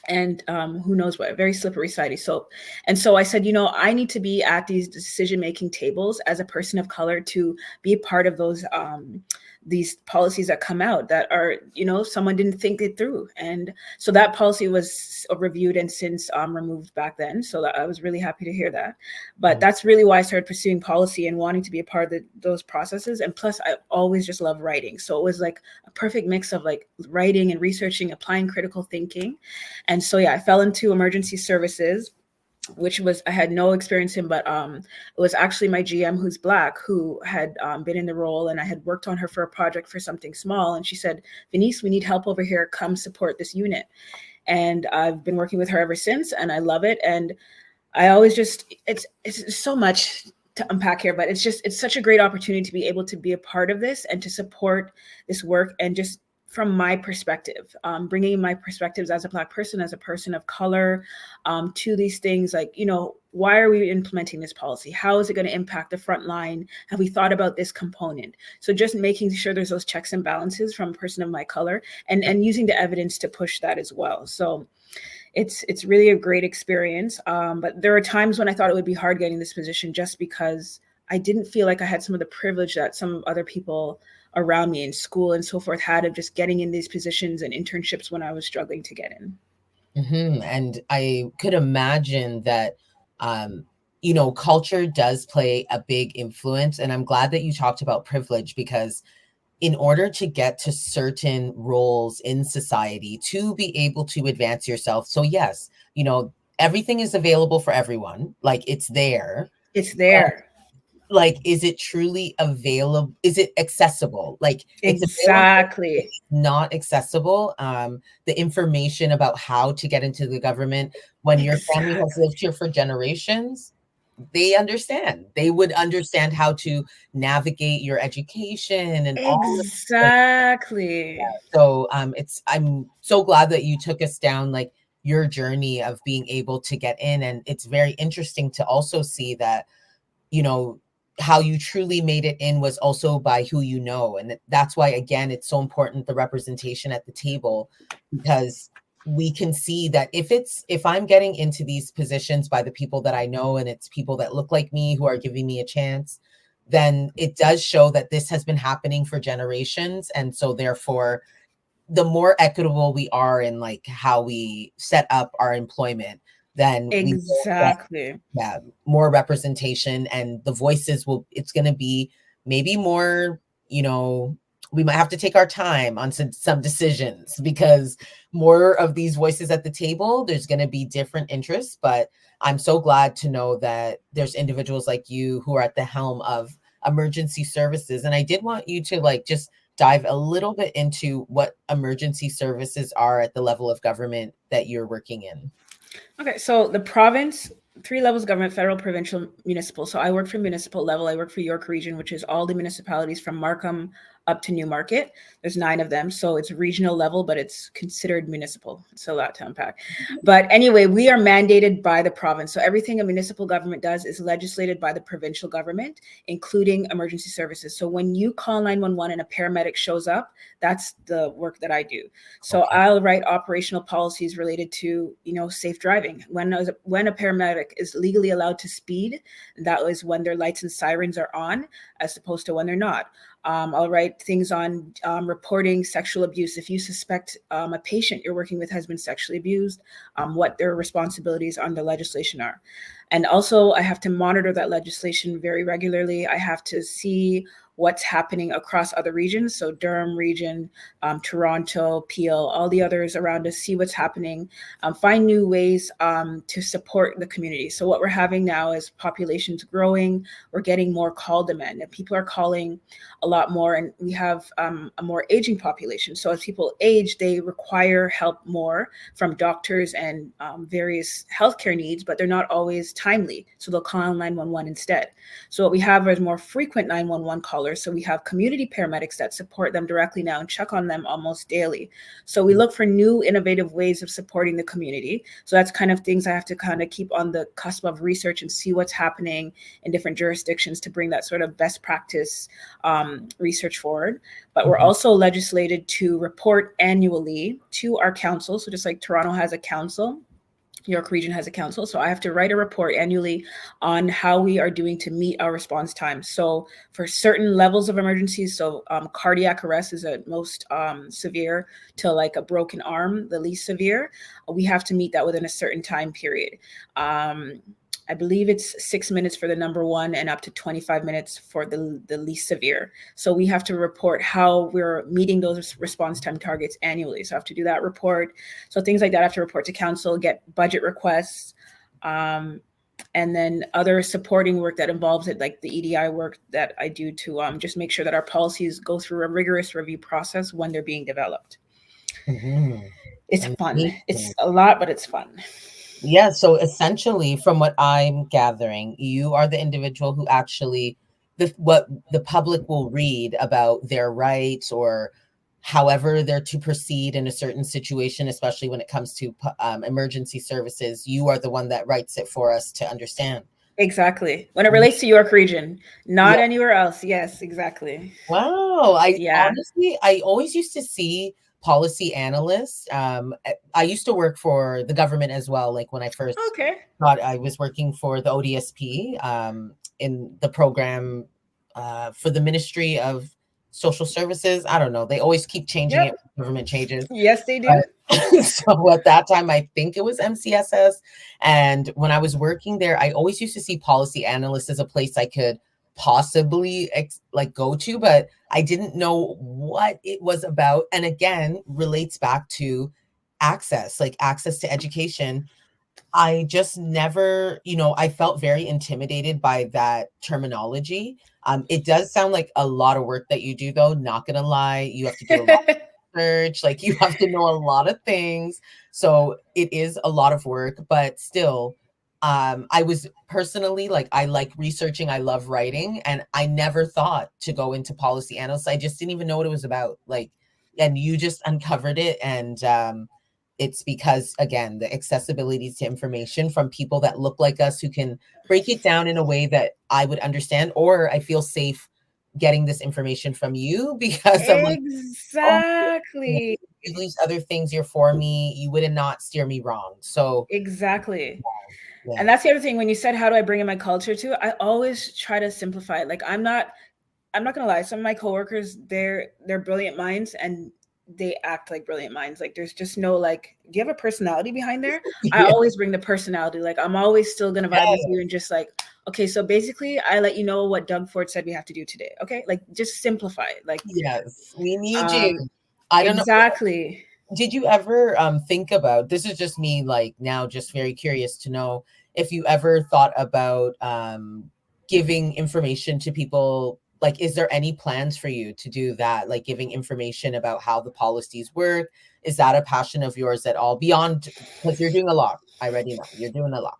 and who knows what, very slippery sidey. So I said, I need to be at these decision-making tables as a person of color to be a part of these policies that come out that are, someone didn't think it through. And so that policy was reviewed and since removed back then. So I was really happy to hear that. But that's really why I started pursuing policy and wanting to be a part of those processes. And plus, I always just love writing. So it was like a perfect mix of like writing and researching, applying critical thinking. And so, I fell into emergency services, which I had no experience in, but it was actually my GM, who's Black, who had been in the role, and I had worked on her for a project for something small. And she said, Venesse, we need help over here. Come support this unit. and I've been working with her ever since, and I love it. And I always just, it's so much to unpack here, but it's such a great opportunity to be able to be a part of this and to support this work. And just from my perspective, bringing my perspectives as a Black person, as a person of color, to these things, like, why are we implementing this policy? How is it going to impact the front line? Have we thought about this component? So just making sure there's those checks and balances from a person of my color, and using the evidence to push that as well. So it's really a great experience. But there are times when I thought it would be hard getting this position, just because I didn't feel like I had some of the privilege that some other people around me in school and so forth had, of just getting in these positions and internships when I was struggling to get in. And I could imagine that, culture does play a big influence. And I'm glad that you talked about privilege, because in order to get to certain roles in society, to be able to advance yourself. So yes, everything is available for everyone. Like, it's there. It's there. Like, is it truly available? Is it accessible? Like, it's exactly available, it's not accessible. The information about how to get into the government, when your family has lived here for generations, they would understand how to navigate your education and all of exactly that. So I'm so glad that you took us down, like, your journey of being able to get in. And it's very interesting to also see that, how you truly made it in was also by who you know. And that's why, again, it's so important, the representation at the table, because we can see that if I'm getting into these positions by the people that I know, and it's people that look like me who are giving me a chance, then it does show that this has been happening for generations. And so therefore, the more equitable we are in, like, how we set up our employment, then we will exactly get more representation, and the voices it's going to be maybe more, we might have to take our time on some decisions, because more of these voices at the table, there's going to be different interests. But I'm so glad to know that there's individuals like you who are at the helm of emergency services. And I did want you to, like, just dive a little bit into what emergency services are at the level of government that you're working in. Okay, so the province, 3 levels of government: federal, provincial, municipal. So I work for municipal level. I work for York Region, which is all the municipalities from Markham up to Newmarket. There's 9 of them. So it's regional level, but it's considered municipal. It's a lot to unpack. But anyway, we are mandated by the province. So everything a municipal government does is legislated by the provincial government, including emergency services. So when you call 911 and a paramedic shows up, that's the work that I do. So Okay. I'll write operational policies related to, safe driving. When a paramedic is legally allowed to speed, that is when their lights and sirens are on, as opposed to when they're not. I'll write things on reporting sexual abuse. If you suspect a patient you're working with has been sexually abused, what their responsibilities on the legislation are. And also, I have to monitor that legislation very regularly. I have to see what's happening across other regions. So Durham region, Toronto, Peel, all the others around us, see what's happening, find new ways to support the community. So what we're having now is populations growing, we're getting more call demand, and people are calling a lot more, and we have a more aging population. So as people age, they require help more from doctors and various healthcare needs, but they're not always timely. So they'll call 911 instead. So what we have is more frequent 911 callers. So we have community paramedics that support them directly now and check on them almost daily. So we look for new innovative ways of supporting the community. So that's kind of things I have to kind of keep on the cusp of research and see what's happening in different jurisdictions to bring that sort of best practice research forward. But we're also legislated to report annually to our council. So just like Toronto has a council, York Region has a council. So I have to write a report annually on how we are doing to meet our response time. So for certain levels of emergencies, so cardiac arrest is the most severe, to like a broken arm, the least severe, we have to meet that within a certain time period. I believe it's 6 minutes for the number 1 and up to 25 minutes for the least severe. So we have to report how we're meeting those response time targets annually. So I have to do that report. So things like that, I have to report to council, get budget requests, and then other supporting work that involves it, like the EDI work that I do to just make sure that our policies go through a rigorous review process when they're being developed. It's fun. It's Amazing. a lot, but it's fun. Yeah, so essentially, from what I'm gathering, you are the individual who actually, what the public will read about their rights or however they're to proceed in a certain situation, especially when it comes to emergency services. You are the one that writes it for us to understand. Exactly. When it relates to York region, not Yeah. anywhere else. Yes, exactly. Wow. I Yeah. honestly, I always used to see policy analysts. I used to work for the government as well. Like when I first Okay. thought I was working for the ODSP in the program for the Ministry of Social Services. I don't know. They always keep changing Yep. it. Government changes. Yes, they do. But so at that time, I think it was MCSS. And when I was working there, I always used to see policy analysts as a place I could possibly like go to, but I didn't know what it was about. And again, relates back to access, like access to education. I just never, I felt very intimidated by that terminology. It does sound like a lot of work that you do, though. Not gonna lie, you have to do a lot of research, like you have to know a lot of things. So it is a lot of work, but still, I was personally like, I like researching, I love writing, and I never thought to go into policy analysis. I just didn't even know what it was about. Like, and you just uncovered it, and it's because, again, the accessibility to information from people that look like us who can break it down in a way that I would understand, or I feel safe getting this information from you because I'm like, oh, Exactly. these other things, you're for me. You would not steer me wrong. So, Exactly. And yeah. that's the other thing when you said how do I bring in my culture too, I always try to simplify it. Like I'm not gonna lie, some of my coworkers, they're brilliant minds and they act like brilliant minds. Like there's just no like, do you have a personality behind there? I Yeah. always bring the personality. Like I'm always still gonna vibe with you and just like, okay, so basically I let you know what Doug Ford said we have to do today. Okay. Like just simplify it. Like Yes, we need um you. I don't know. exactly. Did you ever think about, this is just me like now just very curious to know if you ever thought about giving information to people, like is there any plans for you to do that, like giving information about how the policies work? Is that a passion of yours at all, beyond, because you're doing a lot, I already know you're doing a lot.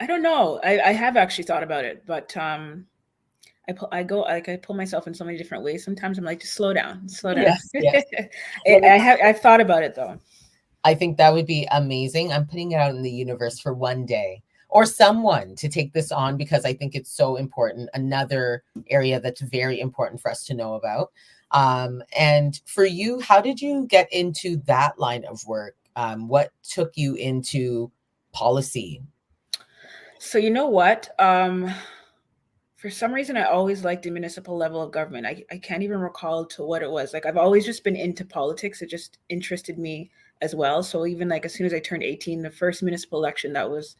I don't know. I have actually thought about it, but I pull myself in so many different ways. Sometimes I'm like, just slow down, slow down. Yes, yes. Let me, I've thought about it though. I think that would be amazing. I'm putting it out in the universe for one day or someone to take this on, because I think it's so important. Another area that's very important for us to know about. And for you, how did you get into that line of work? What took you into policy? So you know what? For some reason, I always liked the municipal level of government. I can't even recall to what it was. Like I've always just been into politics. It just interested me as well. So even like as soon as I turned 18, the first municipal election that was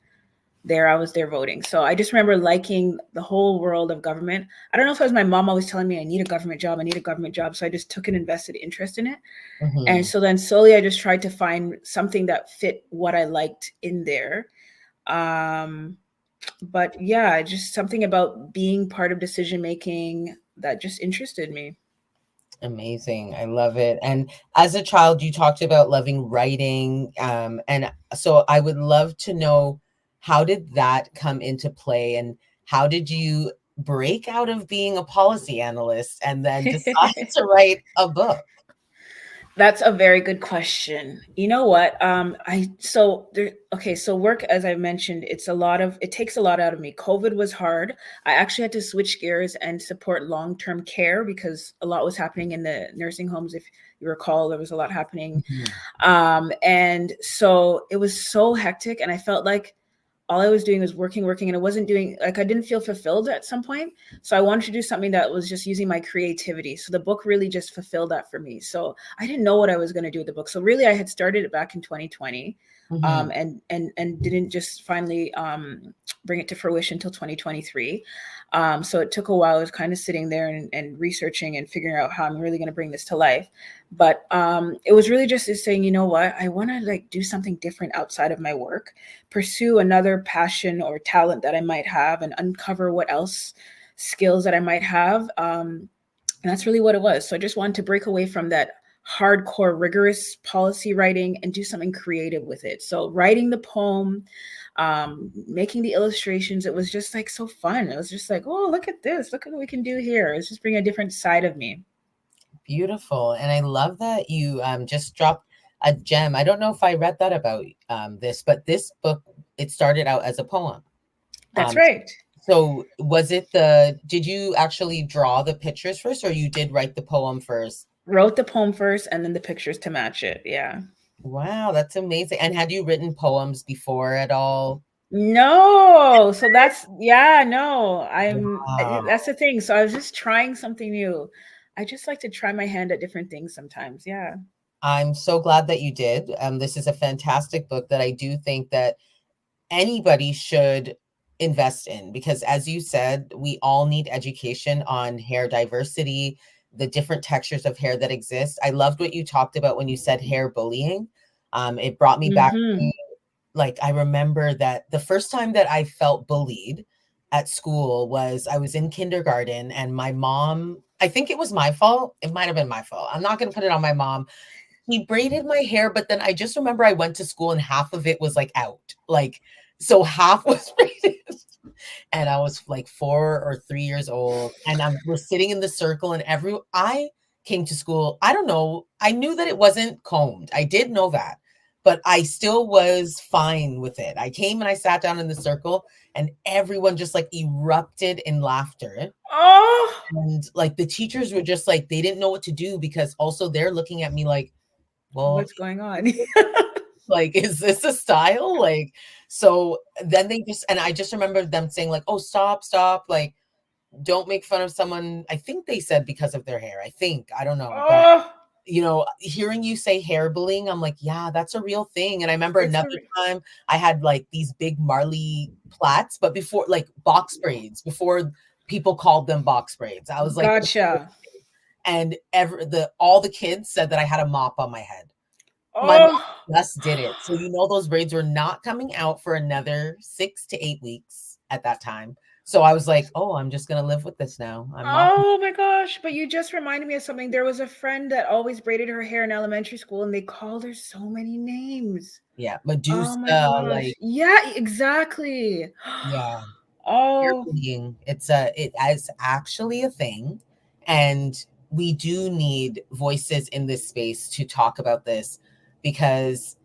there, I was there voting. So I just remember liking the whole world of government. I don't know if it was my mom always telling me I need a government job, I need a government job. So I just took an invested interest in it. And Mhm. so then slowly I just tried to find something that fit what I liked in there. Um, but yeah, just something about being part of decision making that just interested me. Amazing. I love it. And as a child, you talked about loving writing. And so I would love to know, how did that come into play, and how did you break out of being a policy analyst and then decide to write a book? That's a very good question. You know what? I so there. Okay, so work, as I mentioned, it takes a lot out of me. COVID was hard. I actually had to switch gears and support long-term care because a lot was happening in the nursing homes. If you recall, there was a lot happening, Mhm. and so it was so hectic, and I felt like all I was doing was working, working, and it wasn't doing like I didn't feel fulfilled at some point. So I wanted to do something that was just using my creativity. So the book really just fulfilled that for me. So I didn't know what I was going to do with the book. So really, I had started it back in 2020, Mhm. and didn't just finally bring it to fruition until 2023. So it took a while. I was kind of sitting there and researching and figuring out how I'm really going to bring this to life. But it was really just saying, you know what, I want to like do something different outside of my work, pursue another passion or talent that I might have, and uncover what else skills that I might have. And that's really what it was. So I just wanted to break away from that hardcore, rigorous policy writing and do something creative with it. So writing the poem, making the illustrations, it was just like so fun. It was just like, oh, look at this. Look at what we can do here. It's just bringing a different side of me. Beautiful. And I love that you just dropped a gem. I don't know if I read that about this, but this book, it started out as a poem. That's right. So did you actually draw the pictures first, or you did write the poem first? Wrote the poem first and then the pictures to match it. Yeah. Wow, that's amazing. And had you written poems before at all? No. So no. Wow. That's the thing. So I was just trying something new. I just like to try my hand at different things sometimes. Yeah. I'm so glad that you did. This is a fantastic book that I do think that anybody should invest in, because as you said, we all need education on hair diversity, the different textures of hair that exist. I loved what you talked about when you said hair bullying. It brought me back to, like, I remember that the first time that I felt bullied at school was I was in kindergarten, and my mom, I think it was my fault. It might have been my fault. I'm not going to put it on my mom. He braided my hair, but then I just remember I went to school and half of it was like out. Like, so half was braided. And I was like 4 or 3 years old. And we're sitting in the circle, and I came to school. I don't know. I knew that it wasn't combed. I did know that, but I still was fine with it. I came and I sat down in the circle, and everyone just like erupted in laughter. Oh, And like the teachers were just like, they didn't know what to do, because also they're looking at me like, well, what's going on? like, is this a style? Like, so then and I just remember them saying like, oh, stop, like, don't make fun of someone. I think they said because of their hair. I don't know. But, Oh, hearing you say hair bullying, I'm like, yeah, that's a real thing. And I remember it's another time I had like these big Marley plaits, but before, like, box braids, before people called them box braids. I was like, gotcha. and all the kids said that I had a mop on my head. My mom Oh, just did it. So those braids were not coming out for another 6 to 8 weeks at that time. So I was like, oh, I'm just gonna live with this now. I'm mopping. oh my gosh. But you just reminded me of something. There was a friend that always braided her hair in elementary school and they called her so many names. Yeah, Oh my Medusa, gosh. like, Yeah, exactly. yeah. Hair Oh, bullying. It is actually a thing. And we do need voices in this space to talk about this, because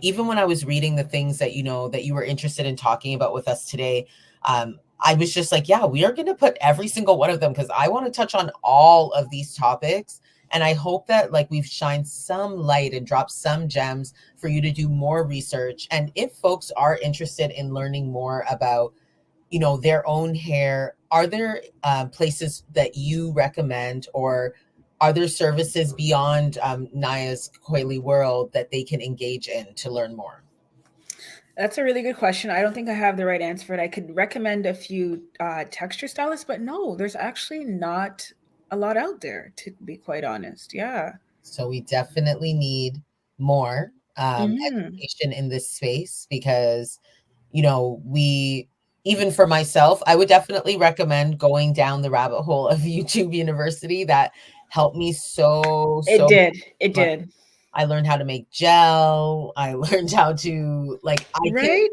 even when I was reading the things that that you were interested in talking about with us today, I was just like, yeah, we are going to put every single one of them, because I want to touch on all of these topics. And I hope that, like, we've shined some light and dropped some gems for you to do more research. And if folks are interested in learning more about their own hair, are there places that you recommend, or are there services beyond Naya's COILY world that they can engage in to learn more? that's a really good question. I don't think I have the right answer for it. I could recommend a few texture stylists, but no, there's actually not a lot out there, to be quite honest. Yeah. So we definitely need more Hmm. education in this space, because we, even for myself, I would definitely recommend going down the rabbit hole of YouTube University. That helped me It so did. It much. did. I learned how to make gel. I learned how to, like, Right?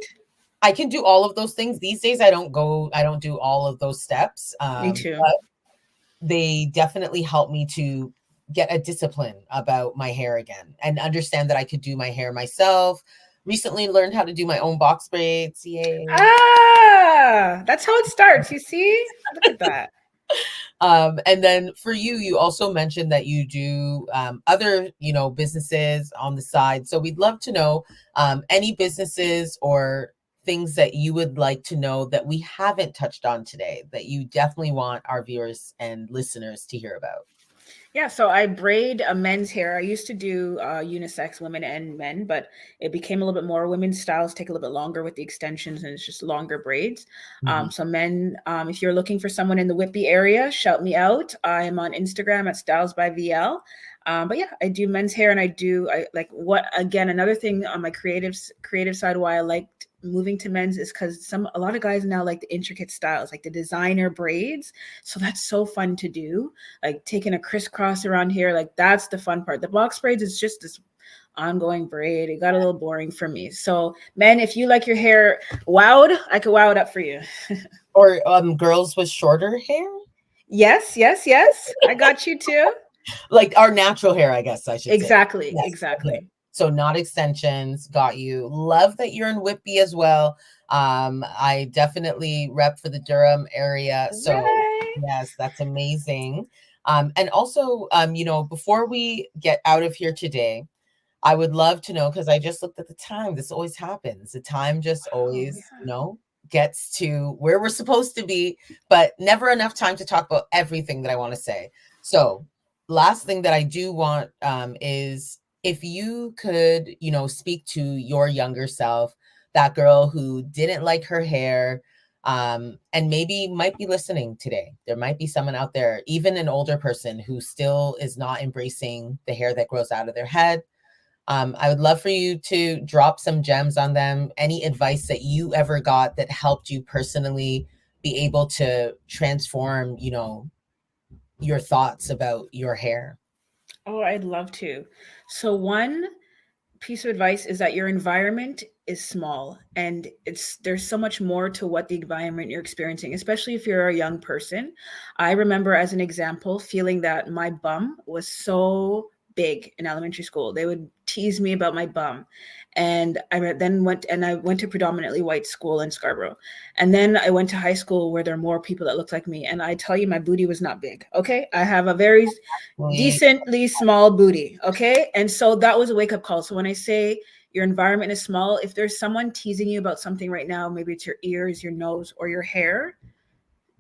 I can do all of those things. These days I don't do all of those steps. Me too. But they definitely helped me to get a discipline about my hair again, and understand that I could do my hair myself. Recently learned how to do my own box braids. Yay. Ah, that's how it starts. You see? Look at that. And then for you, you also mentioned that you do other, businesses on the side. So we'd love to know any businesses or things that you would like to know that we haven't touched on today, that you definitely want our viewers and listeners to hear about. Yeah, so I braid a men's hair. I used to do unisex, women and men, but it became a little bit more women's styles take a little bit longer with the extensions and it's just longer braids. Mhm. So men, if you're looking for someone in the Whitby area, shout me out. I'm on Instagram at Styles by VL. But yeah, I do men's hair, and I like what, again, another thing on my creative side why I liked moving to men's is because a lot of guys now like the intricate styles, like the designer braids. So that's so fun to do, like taking a crisscross around here. Like that's the fun part. The box braids is just this ongoing braid. It got a little boring for me. So men, if you like your hair wowed, I could wow it up for you. Or girls with shorter hair? Yes, I got you too. Like our natural hair, I guess I should say. Exactly, Yes, exactly. okay. So not extensions, got you. Love that you're in Whitby as well. I definitely rep for the Durham area. So Right. yes, that's amazing. And also, before we get out of here today, I would love to know, because I just looked at the time. This always happens. The time just Oh, always, yeah. gets to where we're supposed to be, but never enough time to talk about everything that I want to say. So, last thing that I do want is if you could, speak to your younger self, that girl who didn't like her hair, and maybe might be listening today. There might be someone out there, even an older person, who still is not embracing the hair that grows out of their head. I would love for you to drop some gems on them. Any advice that you ever got that helped you personally be able to transform, your thoughts about your hair. Oh, I'd love to. So one piece of advice is that your environment is small, and there's so much more to what the environment you're experiencing, especially if you're a young person. I remember, as an example, feeling that my bum was so big in elementary school. They would tease me about my bum. And I went to predominantly white school in Scarborough. And then I went to high school where there are more people that look like me. And I tell you, my booty was not big. Okay. I have a very decently small booty. Okay. And so that was a wake up call. So when I say your environment is small, if there's someone teasing you about something right now, maybe it's your ears, your nose, or your hair,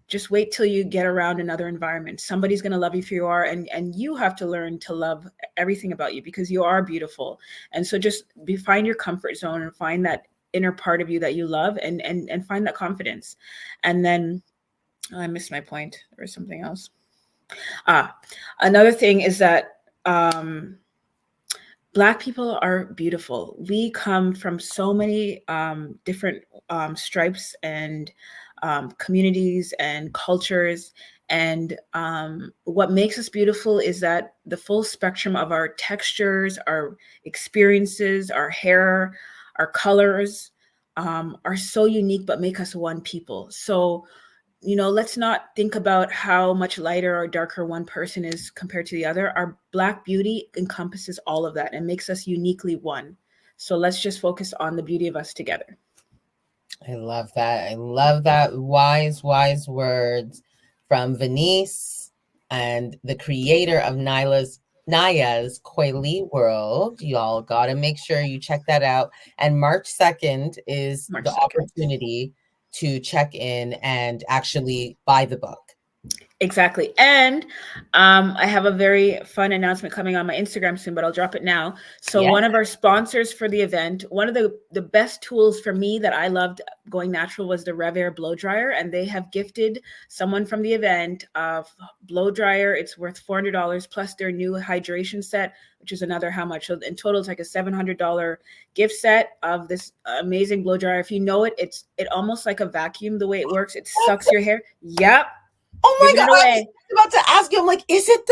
just wait till you get around another environment. Somebody's going to love you for you are, and you have to learn to love everything about you because you are beautiful. And so just find your comfort zone and find that inner part of you that you love, and find that confidence. And then I missed my point. There was something else. Another thing is that Black people are beautiful. We come from so many different stripes and communities and cultures. And what makes us beautiful is that the full spectrum of our textures, our experiences, our hair, our colors are so unique, but make us one people. So let's not think about how much lighter or darker one person is compared to the other. Our Black beauty encompasses all of that and makes us uniquely one. So let's just focus on the beauty of us together. I love that. I love that. Wise, wise words from Venesse and the creator of Naya's COILY World. Y'all got to make sure you check that out. And March 2nd is March the 2nd. opportunity to check in and actually buy the book. Exactly. And I have a very fun announcement coming on my Instagram soon, but I'll drop it now. So one of our sponsors for the event, one of the best tools for me that I loved going natural was the Rev Air blow dryer. And they have gifted someone from the event a blow dryer. It's worth $400 plus their new hydration set, which is another how much. So in total, it's like a $700 gift set of this amazing blow dryer. If you know it, it almost like a vacuum, the way it works. It sucks your hair. Yep. Oh my God, I was about to ask you, I'm like, is it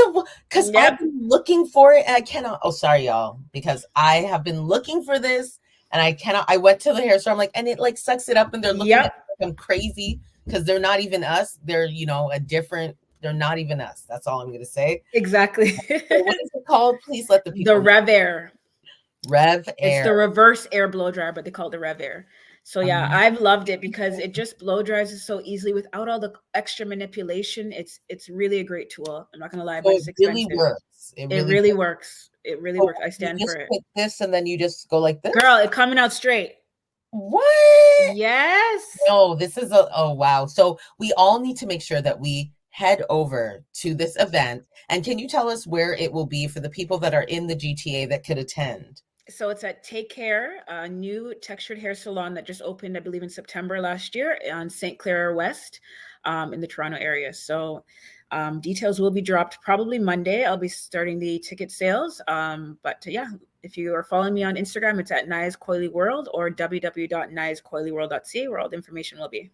because I've been looking for it and I cannot. Oh, sorry, y'all, because I have been looking for this and I cannot. I went to the hair store, I'm like, and it like sucks it up and they're looking at me like I'm crazy because they're not even us. They're, they're not even us. That's all I'm going to say. Exactly. So what is it called? Please let the people know. The Rev Air. Rev Air. It's the reverse air blow dryer, but they call it the Rev Air. So yeah, I've loved it because it just blow dries it so easily without all the extra manipulation. It's really a great tool. I'm not gonna lie, but it's expensive. Really works. It really works. It really works. I stand for it. Pick this and then you just go like this. Girl, it's coming out straight. What? Yes. No, this is oh wow. So we all need to make sure that we head over to this event. And can you tell us where it will be for the people that are in the GTA that could attend? So it's at Take Care, a new textured hair salon that just opened, I believe, in September last year on St. Clair West, in the Toronto area. So details will be dropped probably Monday. I'll be starting the ticket sales. But yeah, if you are following me on Instagram, it's at Nia's Coily World or www.niascoilyworld.ca, where all the information will be.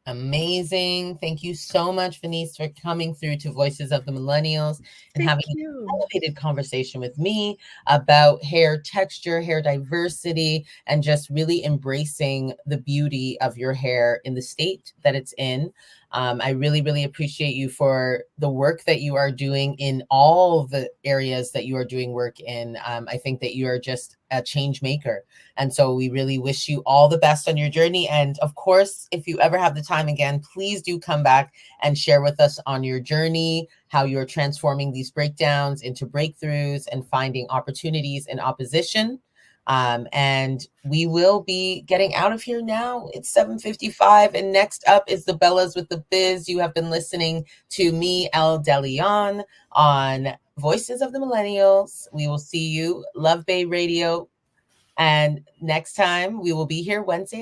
Amazing. Thank you so much, Venesse, for coming through to Voices of the Millennials and having Thank an you. elevated conversation with me about hair texture, hair diversity, and just really embracing the beauty of your hair in the state that it's in. I really, really appreciate you for the work that you are doing in all the areas that you are doing work in. I think that you are just a change maker. And so we really wish you all the best on your journey. And of course, if you ever have the time again, please do come back and share with us on your journey, how you're transforming these breakdowns into breakthroughs and finding opportunities in opposition. And we will be getting out of here now. It's 7:55, and next up is the Bellas with the Biz. You have been listening to me, Elle de Lyon, on Voices of the Millennials. We will see you, Love Bay Radio. And next time we will be here Wednesday